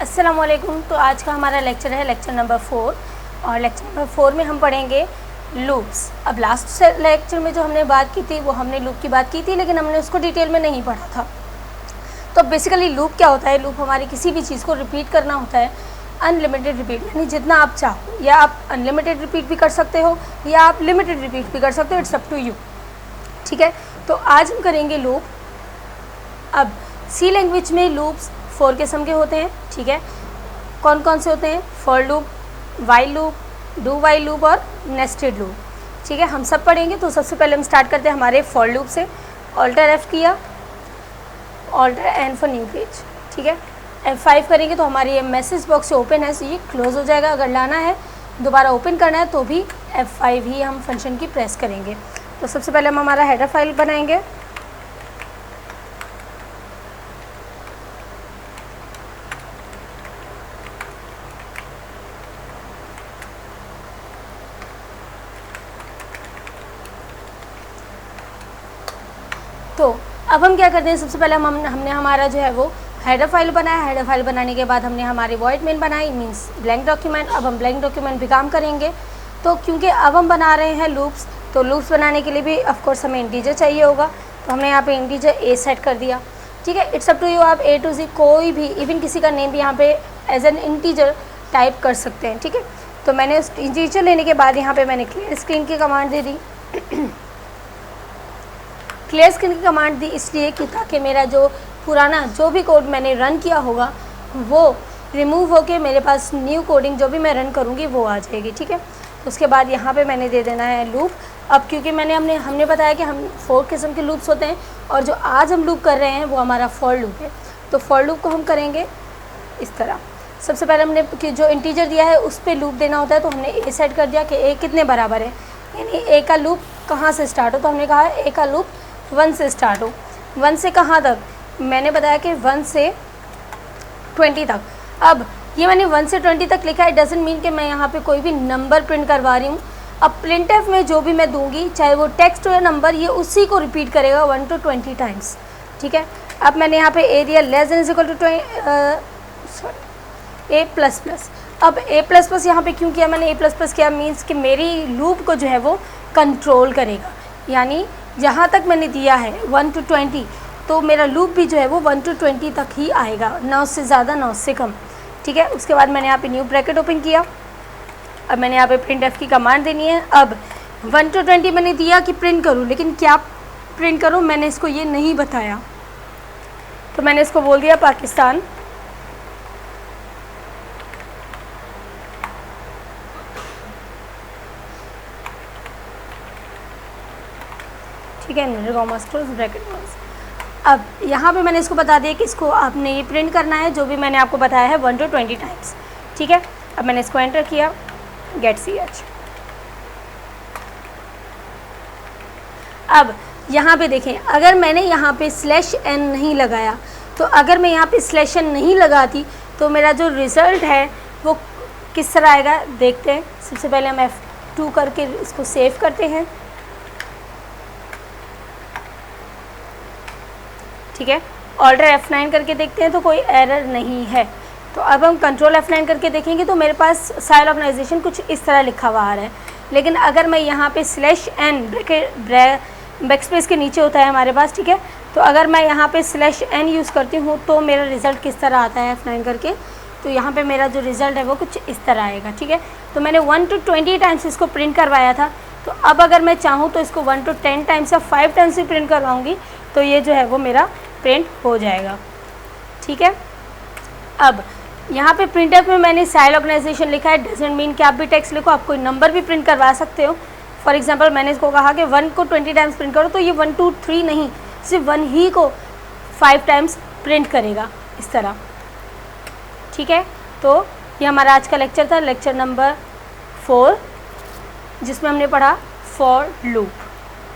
अस्सलामुअलैकुम। तो आज का हमारा लेक्चर है लेक्चर नंबर 4 और लेक्चर नंबर 4 में हम पढ़ेंगे लूप्स। अब लास्ट लेक्चर में जो हमने बात की थी वो हमने लूप की बात की थी, लेकिन हमने उसको डिटेल में नहीं पढ़ा था। तो बेसिकली लूप क्या होता है? लूप हमारी किसी भी चीज़ को रिपीट करना होता है, अनलिमिटेड रिपीट, यानी जितना आप चाहो, या आप अनलिमिटेड रिपीट भी कर सकते हो या आप लिमिटेड रिपीट भी कर सकते हो, इट्स अप टू यू। ठीक है, तो आज हम करेंगे लूप। अब सी लैंग्वेज में लूप्स 4 किस्म के होते हैं। ठीक है, कौन कौन से होते हैं? For loop, while loop, do while loop और नेस्टेड लूप। ठीक है, हम सब पढ़ेंगे। तो सबसे पहले हम स्टार्ट करते हैं हमारे फॉर लूप से। ऑल्टर F किया, alter N for new page. ठीक है, F5 करेंगे तो हमारी ये मैसेज बॉक्स ओपन है, सो ये क्लोज हो जाएगा। अगर लाना है, दोबारा ओपन करना है तो भी F5 ही हम फंक्शन की प्रेस करेंगे। तो सबसे पहले हम हमारा हेडर फाइल बनाएंगे। तो अब हम क्या करते हैं, सबसे पहले हमने हमारा जो है वो हेडर फाइल बनाया। हेडर फाइल बनाने के बाद हमने हमारी वॉइड मेन बनाई, मींस ब्लैंक डॉक्यूमेंट। अब हम ब्लैंक डॉक्यूमेंट भी काम करेंगे। तो क्योंकि अब हम बना रहे हैं लूप्स, तो लूप्स बनाने के लिए भी ऑफ कोर्स हमें इंटीजर चाहिए होगा। तो हमने यहाँ पे इंटीजर ए सेट कर दिया। ठीक है, इट्स अप टू यू, आप A to Z कोई भी, इवन किसी का नेम भी यहाँ पे एज एन इंटीजर टाइप कर सकते हैं। ठीक है, तो मैंने उस इंटीजर लेने के बाद यहाँ पर मैंने क्लियर स्क्रीन की कमांड दे दी। क्लियर स्क्रीन की कमांड दी इसलिए कि ताकि मेरा जो पुराना जो भी कोड मैंने रन किया होगा वो रिमूव होके मेरे पास न्यू कोडिंग जो भी मैं रन करूँगी वो आ जाएगी। ठीक है, उसके बाद यहाँ पे मैंने दे देना है लूप। अब क्योंकि हमने बताया कि हम 4 किस्म के लूप्स होते हैं और जो आज हम लूप कर रहे हैं वो हमारा फॉर लूप है। तो फॉर लूप को हम करेंगे इस तरह। सबसे पहले हमने कि जो इंटीजर दिया है उस पर लूप देना होता है, तो हमने ए सेट कर दिया कि ए कितने बराबर है, यानी ए का लूप कहाँ से स्टार्ट हो। तो हमने कहा ए का लूप 1 से स्टार्ट हो। 1 से कहाँ तक? मैंने बताया कि 1 से 20 तक। अब ये मैंने 1 से 20 तक लिखा है, डजंट मीन कि मैं यहाँ पे कोई भी नंबर प्रिंट करवा रही हूँ। अब प्रिंटफ में जो भी मैं दूंगी, चाहे वो टेक्स्ट हो या नंबर, ये उसी को रिपीट करेगा 1 to 20 टाइम्स। ठीक है, अब मैंने यहाँ पे ए दिया less than is equal to a plus plus. अब ए प्लस प्लस यहाँ पर क्यों किया मैंने? ए प्लस प्लस किया मीन्स कि मेरी लूप को जो है वो कंट्रोल करेगा, यानी जहाँ तक मैंने दिया है 1 to 20, तो मेरा लूप भी जो है वो 1 to 20 तक ही आएगा, ना उससे ज़्यादा ना उससे कम। ठीक है, उसके बाद मैंने यहाँ पे न्यू ब्रैकेट ओपन किया। अब मैंने यहाँ पे प्रिंट एफ की कमांड देनी है। अब 1 to 20 मैंने दिया कि प्रिंट करूँ, लेकिन क्या प्रिंट करूँ मैंने इसको ये नहीं बताया, तो मैंने इसको बोल दिया पाकिस्तान। ठीक है, ब्रैकेट। अब यहाँ पे मैंने इसको बता दिया कि इसको आपने ये प्रिंट करना है जो भी मैंने आपको बताया है 1 to 20 टाइम्स। ठीक है, अब मैंने इसको एंटर किया, गेट ch। अब यहाँ पे देखें, अगर मैंने यहाँ पे /n नहीं लगाया, तो अगर मैं यहाँ पे /n नहीं लगाती तो मेरा जो रिज़ल्ट है वो किस तरह आएगा देखते हैं। सबसे पहले हम F2 करके इसको सेव करते हैं। ठीक है, ऑल्टर F9 करके देखते हैं तो कोई एरर नहीं है। तो अब हम कंट्रोल F9 करके देखेंगे तो मेरे पास स्टाइल ऑर्गेनाइजेशन कुछ इस तरह लिखा हुआ आ रहा है। लेकिन अगर मैं यहाँ पे /n बैकस्पेस के नीचे होता है हमारे पास, ठीक है, तो अगर मैं यहाँ पे /n यूज़ करती हूँ तो मेरा रिज़ल्ट किस तरह आता है F9 करके, तो यहाँ पे मेरा जो रिज़ल्ट है वो कुछ इस तरह आएगा। ठीक है, तो मैंने 1 to 20 टाइम्स इसको प्रिंट करवाया था, तो अब अगर मैं चाहूँ तो इसको 1 to 10 टाइम्स या 5 टाइम्स भी प्रिंट करवाऊँगी तो ये जो है वो मेरा प्रिंट हो जाएगा। ठीक है, अब यहाँ पे प्रिंटफ में मैंने स्टाइल ऑर्गेनाइजेशन लिखा है, डजंट मीन कि आप भी टेक्स्ट लिखो, आप कोई नंबर भी प्रिंट करवा सकते हो। फॉर एग्जांपल मैंने इसको कहा कि 1 को 20 टाइम्स प्रिंट करो, तो ये 1 2 3 नहीं, सिर्फ 1 ही को 5 टाइम्स प्रिंट करेगा इस तरह। ठीक है, तो ये हमारा आज का लेक्चर था, लेक्चर नंबर 4, जिसमें हमने पढ़ा फॉर लूप।